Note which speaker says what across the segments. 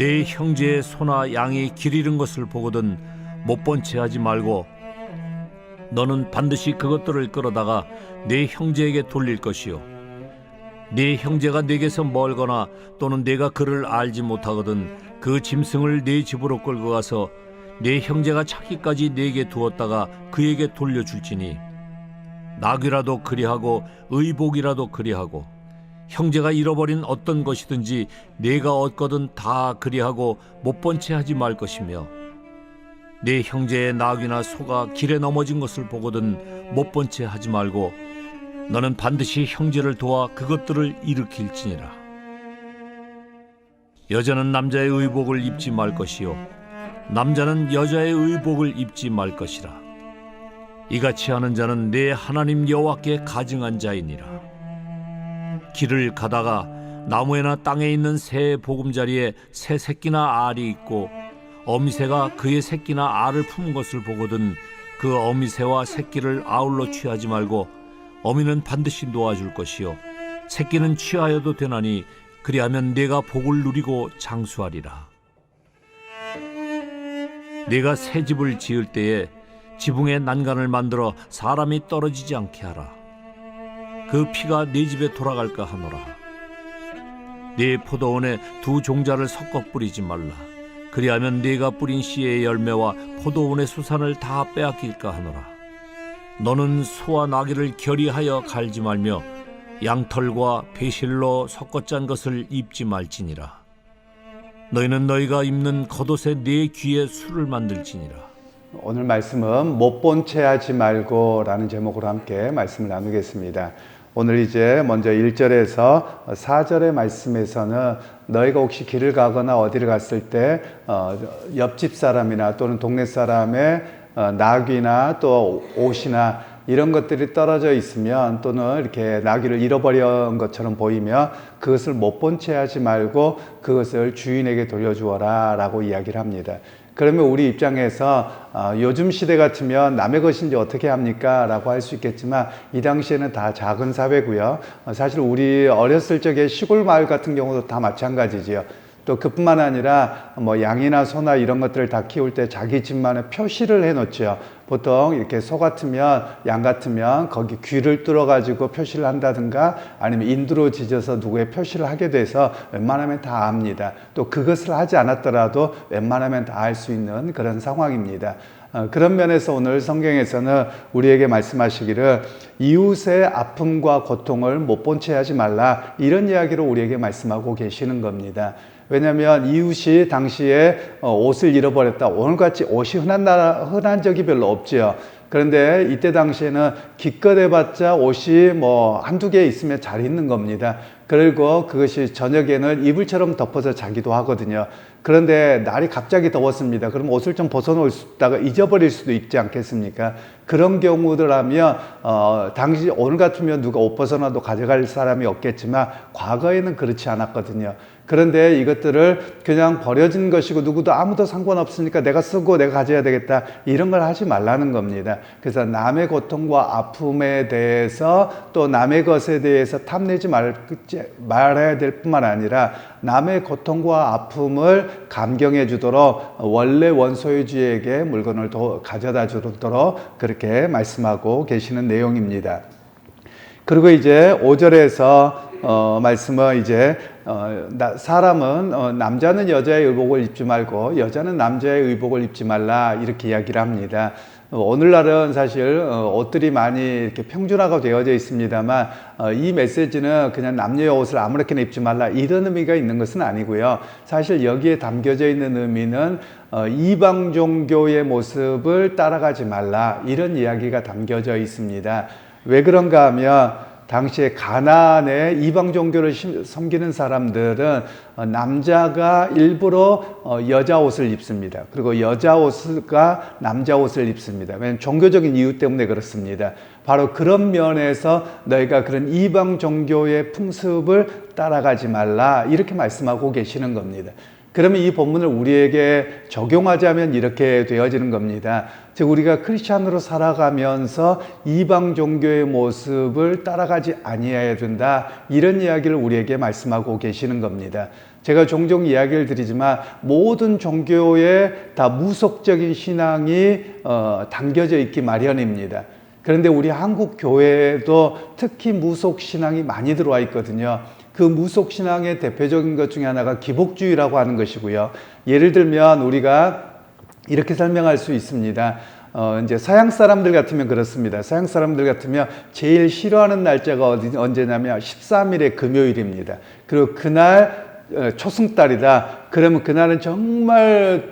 Speaker 1: 내 형제의 소나 양이 길 잃은 것을 보거든 못 본 채 하지 말고 너는 반드시 그것들을 끌어다가 내 형제에게 돌릴 것이요 네 형제가 내게서 멀거나 또는 내가 그를 알지 못하거든 그 짐승을 네 집으로 끌고 가서 네 형제가 찾기까지 네게 두었다가 그에게 돌려줄지니 낙이라도 그리하고 의복이라도 그리하고 형제가 잃어버린 어떤 것이든지 네가 얻거든 다 그리하고 못 본 채 하지 말 것이며 네 형제의 낙이나 소가 길에 넘어진 것을 보거든 못 본 채 하지 말고 너는 반드시 형제를 도와 그것들을 일으킬지니라. 여자는 남자의 의복을 입지 말 것이요 남자는 여자의 의복을 입지 말 것이라. 이같이 하는 자는 내 하나님 여호와께 가증한 자이니라. 길을 가다가 나무에나 땅에 있는 새 보금자리에 새 새끼나 알이 있고 어미새가 그의 새끼나 알을 품은 것을 보거든 그 어미새와 새끼를 아울러 취하지 말고 어미는 반드시 놓아줄 것이요 새끼는 취하여도 되나니 그리하면 네가 복을 누리고 장수하리라. 네가 새 집을 지을 때에 지붕에 난간을 만들어 사람이 떨어지지 않게 하라. 그 피가 네 집에 돌아갈까 하노라. 네 포도원에 두 종자를 섞어 뿌리지 말라. 그리하면 네가 뿌린 씨의 열매와 포도원의 수산을 다 빼앗길까 하노라. 너는 소와 나귀를 결의하여 갈지 말며 양털과 배실로 섞어 짠 것을 입지 말지니라. 너희는 너희가 입는 겉옷에 네 귀에 술을 만들지니라.
Speaker 2: 오늘 말씀은 못 본 채 하지 말고 라는 제목으로 함께 말씀을 나누겠습니다. 오늘 이제 먼저 1절에서 4절의 말씀에서는 너희가 혹시 길을 가거나 어디를 갔을 때 옆집 사람이나 또는 동네 사람의 나귀나 또 옷이나 이런 것들이 떨어져 있으면 또는 이렇게 나귀를 잃어버린 것처럼 보이면 그것을 못 본 채 하지 말고 그것을 주인에게 돌려주어라 라고 이야기를 합니다. 그러면 우리 입장에서 요즘 시대 같으면 남의 것인지 어떻게 합니까? 라고 할 수 있겠지만 이 당시에는 다 작은 사회고요. 사실 우리 어렸을 적에 시골 마을 같은 경우도 다 마찬가지지요. 또 그뿐만 아니라 뭐 양이나 소나 이런 것들을 다 키울 때 자기 집만의 표시를 해놓죠. 보통 이렇게 소 같으면 양 같으면 거기 귀를 뚫어 가지고 표시를 한다든가 아니면 인두로 지져서 누구의 표시를 하게 돼서 웬만하면 다 압니다. 또 그것을 하지 않았더라도 웬만하면 다 알 수 있는 그런 상황입니다. 그런 면에서 오늘 성경에서는 우리에게 말씀하시기를 이웃의 아픔과 고통을 못 본 채 하지 말라 이런 이야기로 우리에게 말씀하고 계시는 겁니다. 왜냐하면 이웃이 당시에 옷을 잃어버렸다. 오늘같이 옷이 흔한 적이 별로 없죠. 그런데 이때 당시에는 기껏 해봤자 옷이 뭐 한두 개 있으면 잘 입는 겁니다. 그리고 그것이 저녁에는 이불처럼 덮어서 자기도 하거든요. 그런데 날이 갑자기 더웠습니다. 그럼 옷을 좀 벗어놓다가 잊어버릴 수도 있지 않겠습니까? 그런 경우들하면 당시 오늘 같으면 누가 옷 벗어놔도 가져갈 사람이 없겠지만 과거에는 그렇지 않았거든요. 그런데 이것들을 그냥 버려진 것이고 누구도 아무도 상관없으니까 내가 쓰고 내가 가져야 되겠다 이런 걸 하지 말라는 겁니다. 그래서 남의 고통과 아픔에 대해서 또 남의 것에 대해서 탐내지 말아야 될 뿐만 아니라 남의 고통과 아픔을 감경해 주도록 원래 원소유주에게 물건을 가져다 주도록 그렇게 말씀하고 계시는 내용입니다. 그리고 이제 5절에서 말씀은 이제 사람은 남자는 여자의 의복을 입지 말고 여자는 남자의 의복을 입지 말라 이렇게 이야기를 합니다. 오늘날은 사실 옷들이 많이 이렇게 평준화가 되어져 있습니다만 이 메시지는 그냥 남녀의 옷을 아무렇게나 입지 말라 이런 의미가 있는 것은 아니고요. 사실 여기에 담겨져 있는 의미는 이방 종교의 모습을 따라가지 말라 이런 이야기가 담겨져 있습니다. 왜 그런가 하면 당시에 가나안에 이방 종교를 섬기는 사람들은 남자가 일부러 여자 옷을 입습니다. 그리고 여자 옷과 남자 옷을 입습니다. 왜냐하면 종교적인 이유 때문에 그렇습니다. 바로 그런 면에서 너희가 그런 이방 종교의 풍습을 따라가지 말라 이렇게 말씀하고 계시는 겁니다. 그러면 이 본문을 우리에게 적용하자면 이렇게 되어지는 겁니다. 즉 우리가 크리스찬으로 살아가면서 이방 종교의 모습을 따라가지 아니해야 된다. 이런 이야기를 우리에게 말씀하고 계시는 겁니다. 제가 종종 이야기를 드리지만 모든 종교에 다 무속적인 신앙이 담겨져 있기 마련입니다. 그런데 우리 한국 교회에도 특히 무속 신앙이 많이 들어와 있거든요. 그 무속 신앙의 대표적인 것 중에 하나가 기복주의라고 하는 것이고요. 예를 들면 우리가 이렇게 설명할 수 있습니다. 이제 서양 사람들 같으면 그렇습니다. 서양 사람들 같으면 제일 싫어하는 날짜가 언제냐면 13일의 금요일입니다. 그리고 그날 초승달이다. 그러면 그날은 정말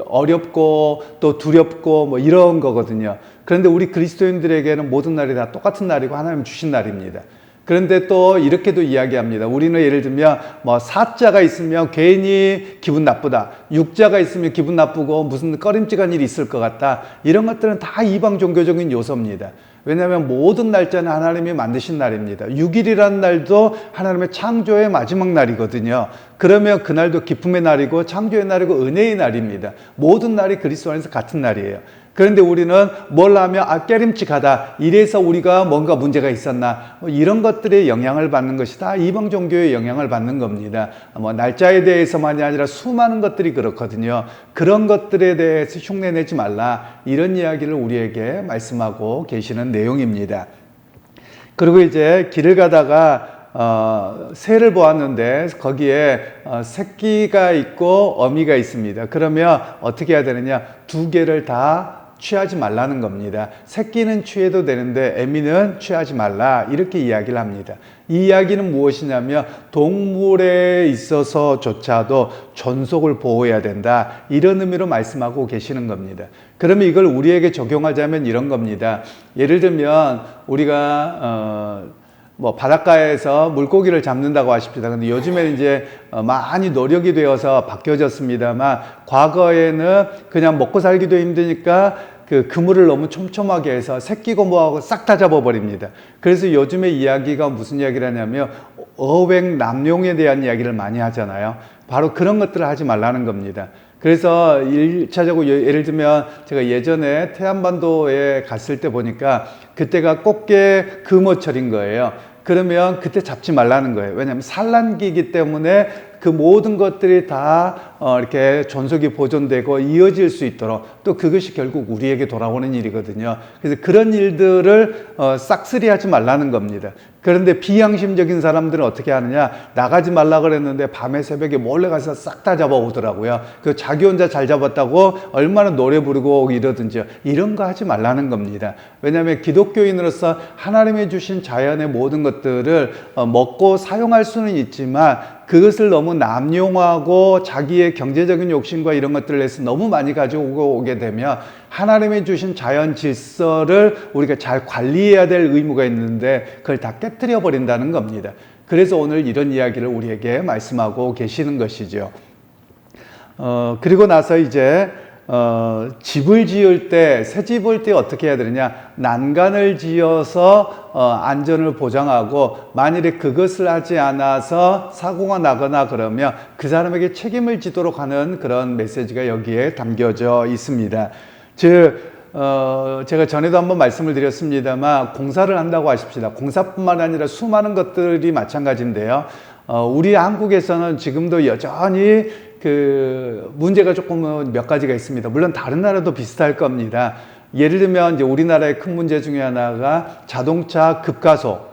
Speaker 2: 어렵고 또 두렵고 뭐 이런 거거든요. 그런데 우리 그리스도인들에게는 모든 날이 다 똑같은 날이고 하나님 주신 날입니다. 그런데 또 이렇게도 이야기합니다. 우리는 예를 들면 뭐 사자가 있으면 괜히 기분 나쁘다. 육자가 있으면 기분 나쁘고 무슨 꺼림직한 일이 있을 것 같다. 이런 것들은 다 이방 종교적인 요소입니다. 왜냐하면 모든 날짜는 하나님이 만드신 날입니다. 6일이라는 날도 하나님의 창조의 마지막 날이거든요. 그러면 그날도 기쁨의 날이고 창조의 날이고 은혜의 날입니다. 모든 날이 그리스도 안에서 같은 날이에요. 그런데 우리는 뭘 하면 깨림칙하다. 이래서 우리가 뭔가 문제가 있었나. 이런 것들의 영향을 받는 것이 다 이방 종교의 영향을 받는 겁니다. 날짜에 대해서만이 아니라 수많은 것들이 그렇거든요. 그런 것들에 대해서 흉내내지 말라. 이런 이야기를 우리에게 말씀하고 계시는 내용입니다. 그리고 이제 길을 가다가 새를 보았는데 거기에 새끼가 있고 어미가 있습니다. 그러면 어떻게 해야 되느냐? 두 개를 다 취하지 말라는 겁니다. 새끼는 취해도 되는데 애미는 취하지 말라 이렇게 이야기를 합니다. 이 이야기는 무엇이냐면 동물에 있어서조차도 존속을 보호해야 된다 이런 의미로 말씀하고 계시는 겁니다. 그러면 이걸 우리에게 적용하자면 이런 겁니다. 예를 들면 우리가 바닷가에서 물고기를 잡는다고 하십니다. 근데 요즘에는 이제 많이 노력이 되어서 바뀌어졌습니다만 과거에는 그냥 먹고 살기도 힘드니까 그 그물을 너무 촘촘하게 해서 새끼고 뭐하고 싹 다 잡아버립니다. 그래서 요즘에 이야기가 무슨 이야기를 하냐면 어획 남용에 대한 이야기를 많이 하잖아요. 바로 그런 것들을 하지 말라는 겁니다. 그래서 1차적으로 예를 들면 제가 예전에 태안반도에 갔을 때 보니까 그때가 꽃게 금어철인 거예요. 그러면 그때 잡지 말라는 거예요. 왜냐하면 산란기이기 때문에 그 모든 것들이 다 이렇게 존속이 보존되고 이어질 수 있도록 또 그것이 결국 우리에게 돌아오는 일이거든요. 그래서 그런 일들을 싹쓸이하지 말라는 겁니다. 그런데 비양심적인 사람들은 어떻게 하느냐? 나가지 말라 그랬는데 밤에 새벽에 몰래 가서 싹 다 잡아오더라고요. 그 자기 혼자 잘 잡았다고 얼마나 노래 부르고 이러든지 이런 거 하지 말라는 겁니다. 왜냐하면 기독교인으로서 하나님이 주신 자연의 모든 것들을 먹고 사용할 수는 있지만 그것을 너무 남용하고 자기의 경제적인 욕심과 이런 것들을 해서 너무 많이 가지고 오게 되면 하나님이 주신 자연 질서를 우리가 잘 관리해야 될 의무가 있는데 그걸 다 깨트려 버린다는 겁니다. 그래서 오늘 이런 이야기를 우리에게 말씀하고 계시는 것이죠. 그리고 나서 이제 집을 지을 때, 새 집을 때 어떻게 해야 되느냐? 난간을 지어서 안전을 보장하고 만일에 그것을 하지 않아서 사고가 나거나 그러면 그 사람에게 책임을 지도록 하는 그런 메시지가 여기에 담겨져 있습니다. 즉 제가 전에도 한번 말씀을 드렸습니다만 공사를 한다고 하십시다. 공사뿐만 아니라 수많은 것들이 마찬가지인데요. 우리 한국에서는 지금도 여전히 그 문제가 조금 몇 가지가 있습니다. 물론 다른 나라도 비슷할 겁니다. 예를 들면 이제 우리나라의 큰 문제 중에 하나가 자동차 급가속.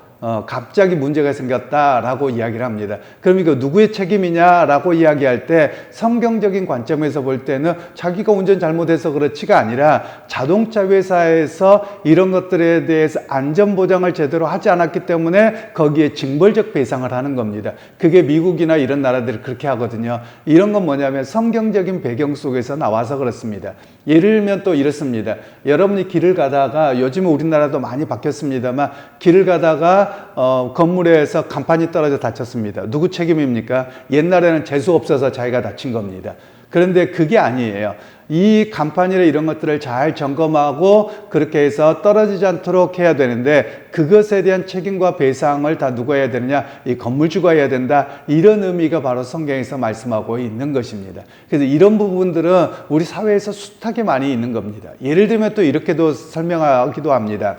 Speaker 2: 갑자기 문제가 생겼다라고 이야기를 합니다. 그럼 이거 누구의 책임이냐라고 이야기할 때 성경적인 관점에서 볼 때는 자기가 운전 잘못해서 그렇지가 아니라 자동차 회사에서 이런 것들에 대해서 안전보장을 제대로 하지 않았기 때문에 거기에 징벌적 배상을 하는 겁니다. 그게 미국이나 이런 나라들이 그렇게 하거든요. 이런 건 뭐냐면 성경적인 배경 속에서 나와서 그렇습니다. 예를 들면 또 이렇습니다. 여러분이 길을 가다가 요즘은 우리나라도 많이 바뀌었습니다만 길을 가다가 건물에서 간판이 떨어져 다쳤습니다. 누구 책임입니까? 옛날에는 재수 없어서 자기가 다친 겁니다. 그런데 그게 아니에요. 이 간판이나 이런 것들을 잘 점검하고 그렇게 해서 떨어지지 않도록 해야 되는데 그것에 대한 책임과 배상을 다 누가 해야 되느냐? 이 건물주가 해야 된다. 이런 의미가 바로 성경에서 말씀하고 있는 것입니다. 그래서 이런 부분들은 우리 사회에서 숱하게 많이 있는 겁니다. 예를 들면 또 이렇게도 설명하기도 합니다.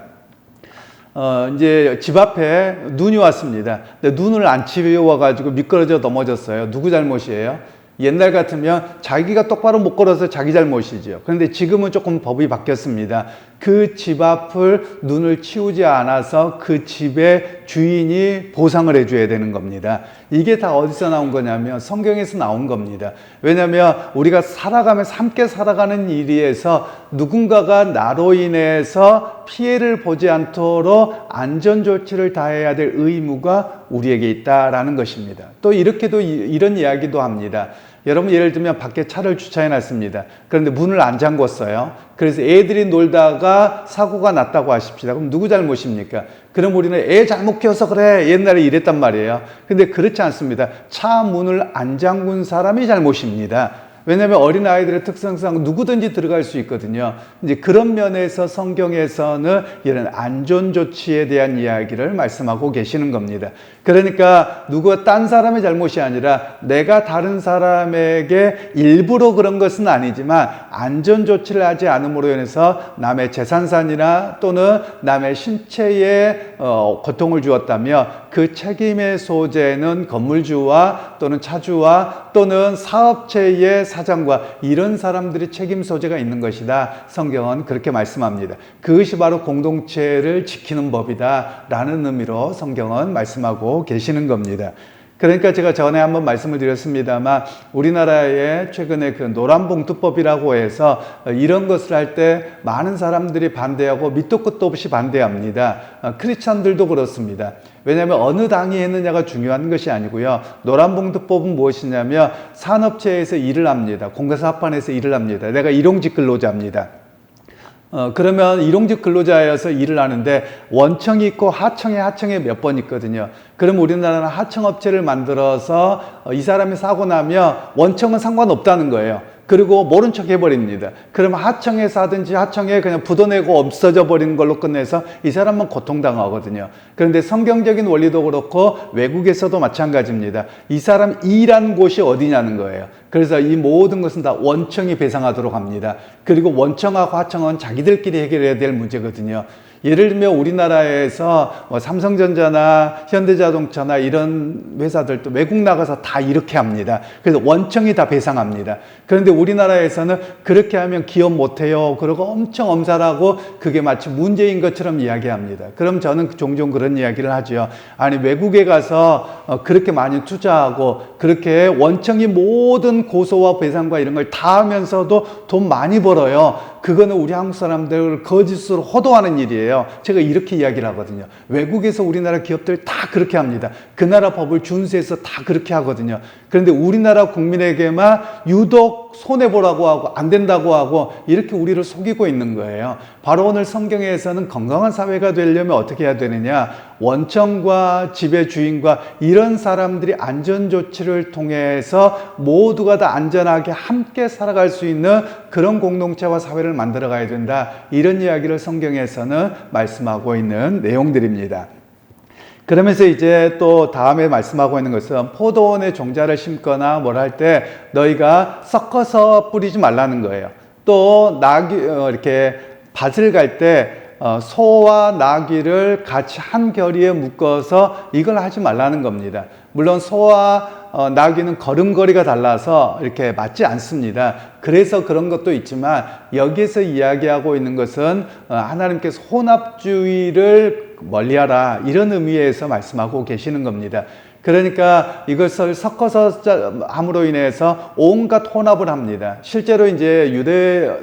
Speaker 2: 이제 집 앞에 눈이 왔습니다. 근데 눈을 안 치워가지고 미끄러져 넘어졌어요. 누구 잘못이에요? 옛날 같으면 자기가 똑바로 못 걸어서 자기 잘못이죠. 그런데 지금은 조금 법이 바뀌었습니다. 그 집 앞을 눈을 치우지 않아서 그 집의 주인이 보상을 해줘야 되는 겁니다. 이게 다 어디서 나온 거냐면 성경에서 나온 겁니다. 왜냐하면 우리가 살아가면서 함께 살아가는 일에서 누군가가 나로 인해서 피해를 보지 않도록 안전조치를 다해야 될 의무가 우리에게 있다라는 것입니다. 또 이렇게도 이런 이야기도 합니다. 여러분 예를 들면 밖에 차를 주차해 놨습니다. 그런데 문을 안 잠궜어요. 그래서 애들이 놀다가 사고가 났다고 하십시다. 그럼 누구 잘못입니까? 그럼 우리는 애 잘못 키워서 그래. 옛날에 이랬단 말이에요. 근데 그렇지 않습니다. 차 문을 안 잠근 사람이 잘못입니다. 왜냐하면 어린아이들의 특성상 누구든지 들어갈 수 있거든요. 이제 그런 면에서 성경에서는 이런 안전조치에 대한 이야기를 말씀하고 계시는 겁니다. 그러니까 누가 딴 사람의 잘못이 아니라 내가 다른 사람에게 일부러 그런 것은 아니지만 안전조치를 하지 않음으로 인해서 남의 재산산이나 또는 남의 신체에 고통을 주었다며 그 책임의 소재는 건물주와 또는 차주와 또는 사업체의 사장과 이런 사람들이 책임 소재가 있는 것이다. 성경은 그렇게 말씀합니다. 그것이 바로 공동체를 지키는 법이다 라는 의미로 성경은 말씀하고 계시는 겁니다. 그러니까 제가 전에 한번 말씀을 드렸습니다만 우리나라에 최근에 그 노란봉투법이라고 해서 이런 것을 할 때 많은 사람들이 반대하고 밑도 끝도 없이 반대합니다. 크리스찬들도 그렇습니다. 왜냐하면 어느 당이 했느냐가 중요한 것이 아니고요. 노란봉투법은 무엇이냐면 산업체에서 일을 합니다. 공사사업반에서 일을 합니다. 내가 일용직 근로자입니다. 그러면 일용직 근로자여서 일을 하는데 원청이 있고 하청에 몇 번 있거든요. 그럼 우리나라는 하청업체를 만들어서 이 사람이 사고 나면 원청은 상관없다는 거예요. 그리고 모른 척 해버립니다. 그러면 하청에서 하든지 하청에 그냥 묻어내고 없어져 버리는 걸로 끝내서 이 사람은 고통당하거든요. 그런데 성경적인 원리도 그렇고 외국에서도 마찬가지입니다. 이 사람 일한 곳이 어디냐는 거예요. 그래서 이 모든 것은 다 원청이 배상하도록 합니다. 그리고 원청하고 하청은 자기들끼리 해결해야 될 문제거든요. 예를 들면 우리나라에서 뭐 삼성전자나 현대자동차나 이런 회사들도 외국 나가서 다 이렇게 합니다. 그래서 원청이 다 배상합니다. 그런데 우리나라에서는 그렇게 하면 기업 못해요. 그러고 엄청 엄살하고 그게 마치 문제인 것처럼 이야기합니다. 그럼 저는 종종 그런 이야기를 하죠. 아니 외국에 가서 그렇게 많이 투자하고 그렇게 원청이 모든 고소와 배상과 이런 걸 다 하면서도 돈 많이 벌어요. 그거는 우리 한국 사람들을 거짓으로 호도하는 일이에요. 제가 이렇게 이야기를 하거든요. 외국에서 우리나라 기업들 다 그렇게 합니다. 그 나라 법을 준수해서 다 그렇게 하거든요. 그런데 우리나라 국민에게만 유독 손해보라고 하고 안 된다고 하고 이렇게 우리를 속이고 있는 거예요. 바로 오늘 성경에서는 건강한 사회가 되려면 어떻게 해야 되느냐? 원청과 집의 주인과 이런 사람들이 안전조치를 통해서 모두가 다 안전하게 함께 살아갈 수 있는 그런 공동체와 사회를 만들어 가야 된다. 이런 이야기를 성경에서는 말씀하고 있는 내용들입니다. 그러면서 이제 또 다음에 말씀하고 있는 것은 포도원에 종자를 심거나 뭘 할 때 너희가 섞어서 뿌리지 말라는 거예요. 또 이렇게 밭을 갈 때 소와 나귀를 같이 한 겨리에 묶어서 이걸 하지 말라는 겁니다. 물론 소와 나귀는 걸음걸이가 달라서 이렇게 맞지 않습니다. 그래서 그런 것도 있지만 여기에서 이야기하고 있는 것은 하나님께서 혼합주의를 멀리하라 이런 의미에서 말씀하고 계시는 겁니다. 그러니까 이것을 섞어서 함으로 인해서 온갖 혼합을 합니다. 실제로 이제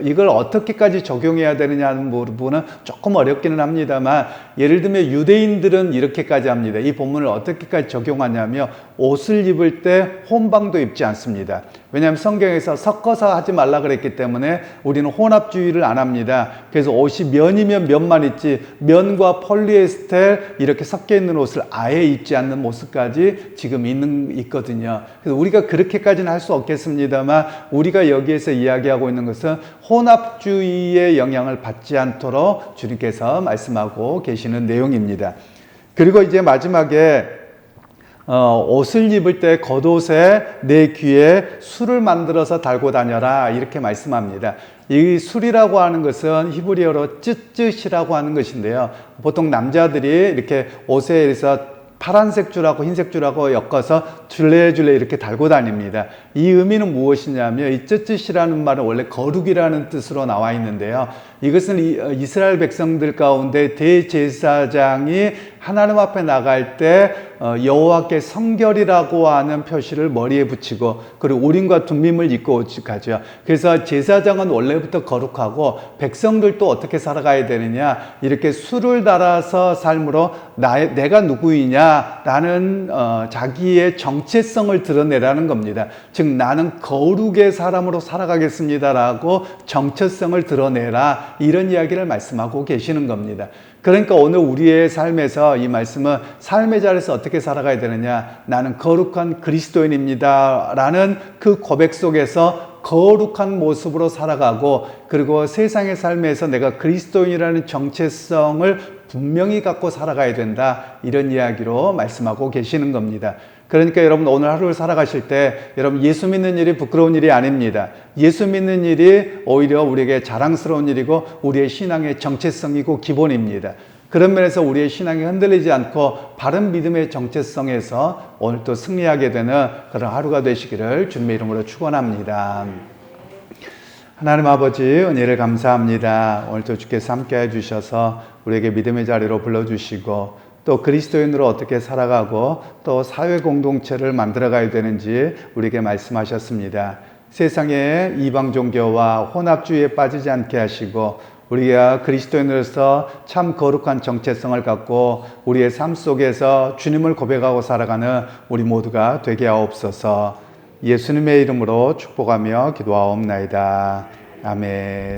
Speaker 2: 이걸 어떻게까지 적용해야 되느냐 하는 부분은 조금 어렵기는 합니다만 예를 들면 유대인들은 이렇게까지 합니다. 이 본문을 어떻게까지 적용하냐면 옷을 입을 때 혼방도 입지 않습니다. 왜냐하면 성경에서 섞어서 하지 말라 그랬기 때문에 우리는 혼합주의를 안 합니다. 그래서 옷이 면이면 면만 입지 면과 폴리에스텔 이렇게 섞여 있는 옷을 아예 입지 않는 모습까지 사람들이 지금 있거든요. 그래서 우리가 그렇게까지는 할 수 없겠습니다만 우리가 여기에서 이야기하고 있는 것은 혼합주의의 영향을 받지 않도록 주님께서 말씀하고 계시는 내용입니다. 그리고 이제 마지막에 옷을 입을 때 겉옷에 내 귀에 술을 만들어서 달고 다녀라 이렇게 말씀합니다. 이 술이라고 하는 것은 히브리어로 쯔쯔이라고 하는 것인데요. 보통 남자들이 이렇게 옷에 그래서 파란색 줄하고 흰색 줄하고 엮어서 줄레줄레 이렇게 달고 다닙니다. 이 의미는 무엇이냐면 이 쯔쯔이라는 말은 원래 거룩이라는 뜻으로 나와 있는데요. 이것은 이스라엘 백성들 가운데 대제사장이 하나님 앞에 나갈 때 여호와께 성결이라고 하는 표시를 머리에 붙이고 그리고 우림과 둠밈을 입고 가죠. 그래서 제사장은 원래부터 거룩하고 백성들도 어떻게 살아가야 되느냐 이렇게 술을 달아서 삶으로 내가 누구이냐라는 자기의 정체성을 드러내라는 겁니다. 즉 나는 거룩의 사람으로 살아가겠습니다라고 정체성을 드러내라 이런 이야기를 말씀하고 계시는 겁니다. 그러니까 오늘 우리의 삶에서 이 말씀은 삶의 자리에서 어떻게 살아가야 되느냐 나는 거룩한 그리스도인입니다 라는 그 고백 속에서 거룩한 모습으로 살아가고 그리고 세상의 삶에서 내가 그리스도인이라는 정체성을 분명히 갖고 살아가야 된다 이런 이야기로 말씀하고 계시는 겁니다. 그러니까 여러분 오늘 하루를 살아가실 때 여러분 예수 믿는 일이 부끄러운 일이 아닙니다. 예수 믿는 일이 오히려 우리에게 자랑스러운 일이고 우리의 신앙의 정체성이고 기본입니다. 그런 면에서 우리의 신앙이 흔들리지 않고 바른 믿음의 정체성에서 오늘 또 승리하게 되는 그런 하루가 되시기를 주님의 이름으로 축원합니다. 하나님 아버지 은혜를 감사합니다. 오늘도 주께서 함께 해주셔서 우리에게 믿음의 자리로 불러주시고 또 그리스도인으로 어떻게 살아가고 또 사회 공동체를 만들어가야 되는지 우리에게 말씀하셨습니다. 세상의 이방 종교와 혼합주의에 빠지지 않게 하시고 우리가 그리스도인으로서 참 거룩한 정체성을 갖고 우리의 삶 속에서 주님을 고백하고 살아가는 우리 모두가 되게 하옵소서. 예수님의 이름으로 축복하며 기도하옵나이다. 아멘.